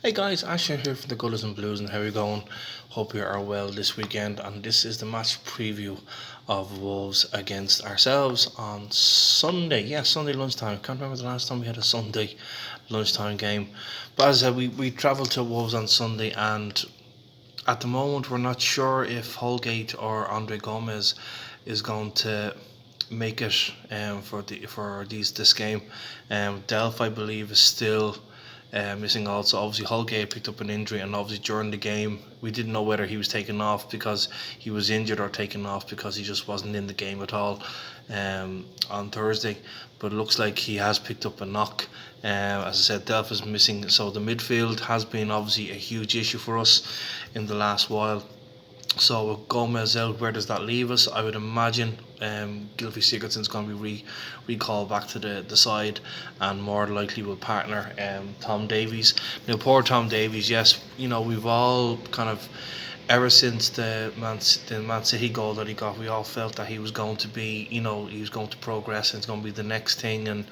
Hey guys, Asher here from the Gullers and Blues, and how are you going? Hope you are well this weekend. And this is the match preview of Wolves against ourselves on Sunday. Yeah, Sunday lunchtime. Can't remember the last time we had a Sunday lunchtime game. But as I said, we travelled to Wolves on Sunday, and at the moment we're not sure if Holgate or Andre Gomez is going to make it for this game. Delph, I believe, is still missing. Also, obviously Holgate picked up an injury, and obviously during the game we didn't know whether he was taken off because he was injured or taken off because he just wasn't in the game at all on Thursday. But it looks like he has picked up a knock. As I said, Delph is missing, so the midfield has been obviously a huge issue for us in the last while. So with Gomez out, where does that leave us? I would imagine Gylfi Sigurdsson's going to be recalled back to the side, and more likely will partner Tom Davies. Now, poor Tom Davies. Yes, we've all kind of, ever since the Man City goal that he got, we all felt that he was going to be, he was going to progress and it's going to be the next thing. And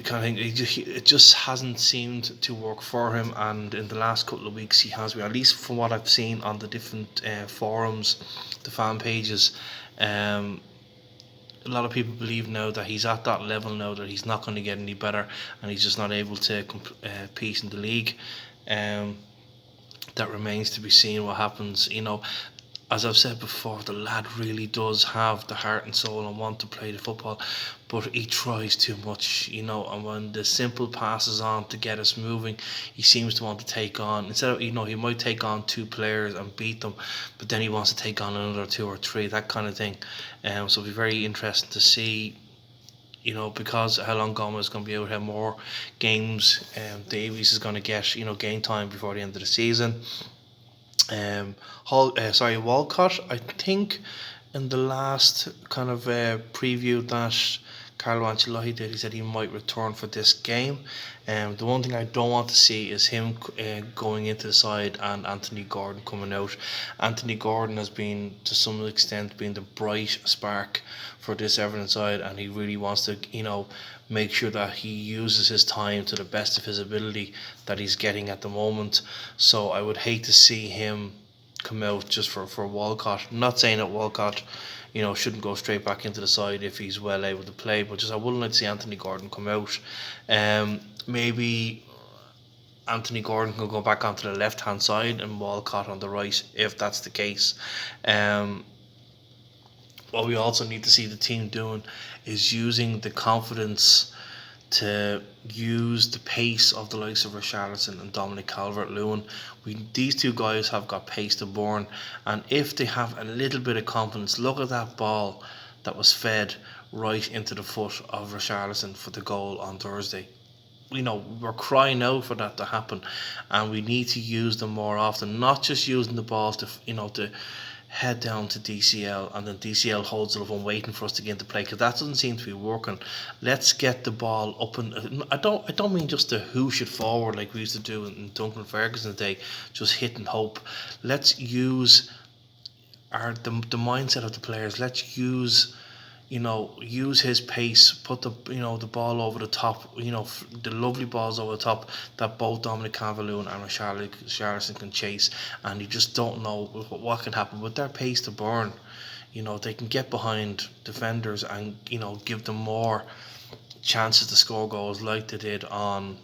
kind of thing. It just hasn't seemed to work for him, and in the last couple of weeks he has been, at least from what I've seen on the different forums, the fan pages. Um, a lot of people believe now that he's at that level now that he's not going to get any better, and he's just not able to compete in the league. Um, that remains to be seen what happens. As I've said before, the lad really does have the heart and soul and want to play the football, but he tries too much, and when the simple passes on to get us moving, he seems to want to take on, instead of, he might take on two players and beat them, but then he wants to take on another two or three, that kind of thing. So it'll be very interesting to see, because how long Gomez is going to be able to have more games. Davies is going to get, game time before the end of the season. Walcott. I think in the last kind of preview that Carlo Ancelotti did, he said he might return for this game. The one thing I don't want to see is him going into the side and Anthony Gordon coming out. Anthony Gordon has been, to some extent, been the bright spark for this Everton side, and he really wants to, make sure that he uses his time to the best of his ability that he's getting at the moment. So I would hate to see him come out just for Walcott. I'm not saying that Walcott, shouldn't go straight back into the side if he's well able to play, but just I wouldn't like to see Anthony Gordon come out. Maybe Anthony Gordon can go back onto the left hand side and Walcott on the right if that's the case. Um, what we also need to see the team doing is using the confidence to use the pace of the likes of Richarlison and Dominic Calvert-Lewin. These two guys have got pace to burn, and if they have a little bit of confidence, look at that ball that was fed right into the foot of Richarlison for the goal on Thursday. We're crying out for that to happen, and we need to use them more often, not just using the ball to head down to DCL, and then DCL holds it up and waiting for us to get into play, because that doesn't seem to be working. Let's get the ball up, and I don't mean just to hoosh it forward like we used to do in Duncan Ferguson's day, just hit and hope. Let's use the mindset of the players. Let's use his pace, put the ball over the top, the lovely balls over the top that both Dominic Calvert-Lewin and Richarlison can chase, and you just don't know what can happen with their pace to burn. They can get behind defenders and give them more chances to score goals like they did on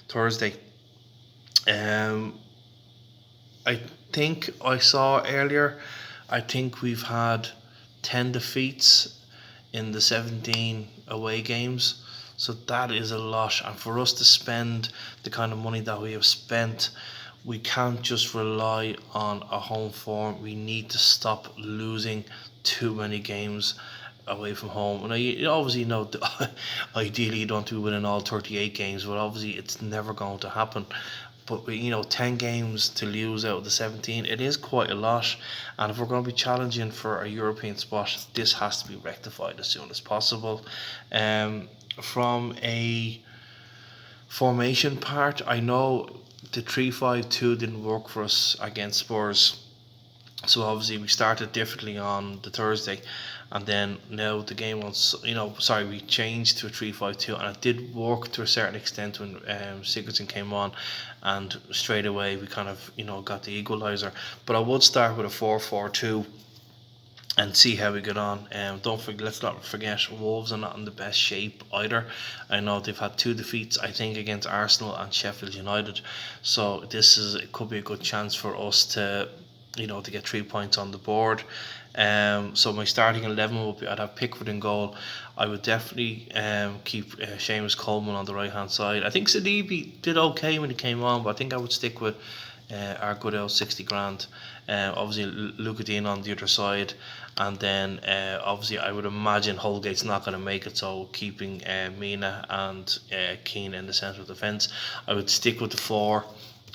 Thursday. Um, I think I saw earlier. I think we've had 10 defeats in the 17 away games. So that is a lot. And for us to spend the kind of money that we have spent, we can't just rely on a home form. We need to stop losing too many games away from home. And you obviously know, ideally you don't want to be winning all 38 games, but obviously it's never going to happen. But 10 games to lose out of the 17, it is quite a lot. And if we're going to be challenging for a European spot, this has to be rectified as soon as possible. From a formation part, I know the 3-5-2 didn't work for us against Spurs. So obviously we started differently on the Thursday, and then now the game was, sorry, we changed to a 3-5-2, and it did work to a certain extent when Sigurdsson came on, and straight away we kind of got the equaliser. But I would start with a 4-4-2 and see how we get on. Don't forget, let's not forget, Wolves are not in the best shape either. I know they've had two defeats, I think, against Arsenal and Sheffield United. So it could be a good chance for us to, to get 3 points on the board. So my starting 11 would be, I'd have Pickford in goal. I would definitely keep Seamus Coleman on the right hand side. I think Sadibi did okay when he came on, but I think I would stick with our good old 60 grand. Obviously, Luca Dean on the other side, and then obviously I would imagine Holgate's not going to make it, so keeping Mina and Keane in the centre of defence. I would stick with the four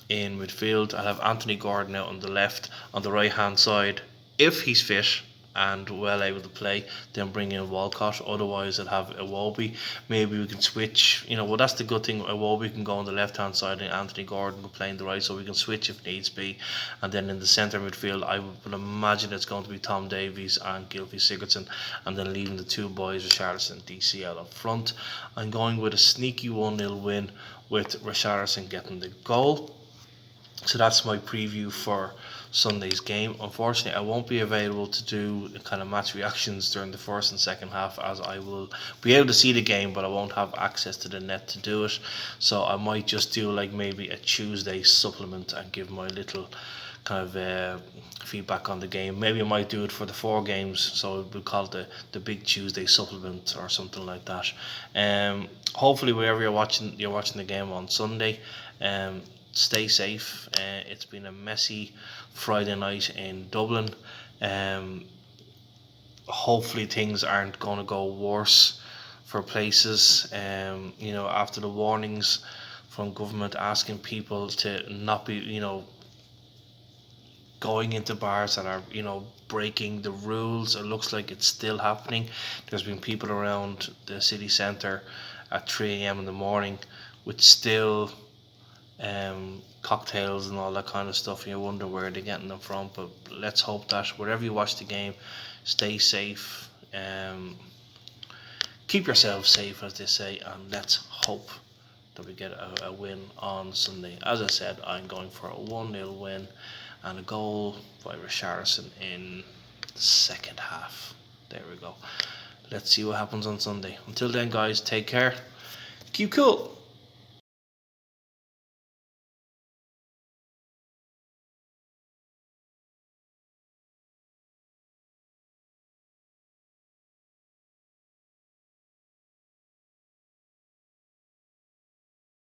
in midfield. I'll have Anthony Gordon out on the left. On the right hand side, if he's fit and well able to play, then bring in Walcott. Otherwise, I'd have Iwobi. Maybe we can switch. Well, that's the good thing. Iwobi can go on the left hand side, and Anthony Gordon can play on the right, so we can switch if needs be. And then in the centre midfield, I would imagine it's going to be Tom Davies and Gylfi Sigurdsson, and then leaving the two boys, Richarlison and DCL up front. I'm going with a sneaky 1-0 win with Richarlison getting the goal. So that's my preview for Sunday's game. Unfortunately, I won't be available to do kind of match reactions during the first and second half, as I will be able to see the game, but I won't have access to the net to do it. So I might just do like maybe a Tuesday supplement and give my little kind of feedback on the game. Maybe I might do it for the four games, so we'll call it the Big Tuesday supplement or something like that. Hopefully, wherever you're watching the game on Sunday. Stay safe. It's been a messy Friday night in Dublin. Um, Hopefully things aren't going to go worse for places. After the warnings from government asking people to not be, going into bars that are, breaking the rules. It looks like it's still happening. There's been people around the city centre at 3 a.m. in the morning with still cocktails and all that kind of stuff. You wonder where they're getting them from, but let's hope that wherever you watch the game, stay safe. Keep yourselves safe, as they say, and let's hope that we get a win on Sunday. As I said, I'm going for a 1-0 win and a goal by Richarlison in the second half. There we go. Let's see what happens on Sunday. Until then, guys, take care. Keep cool.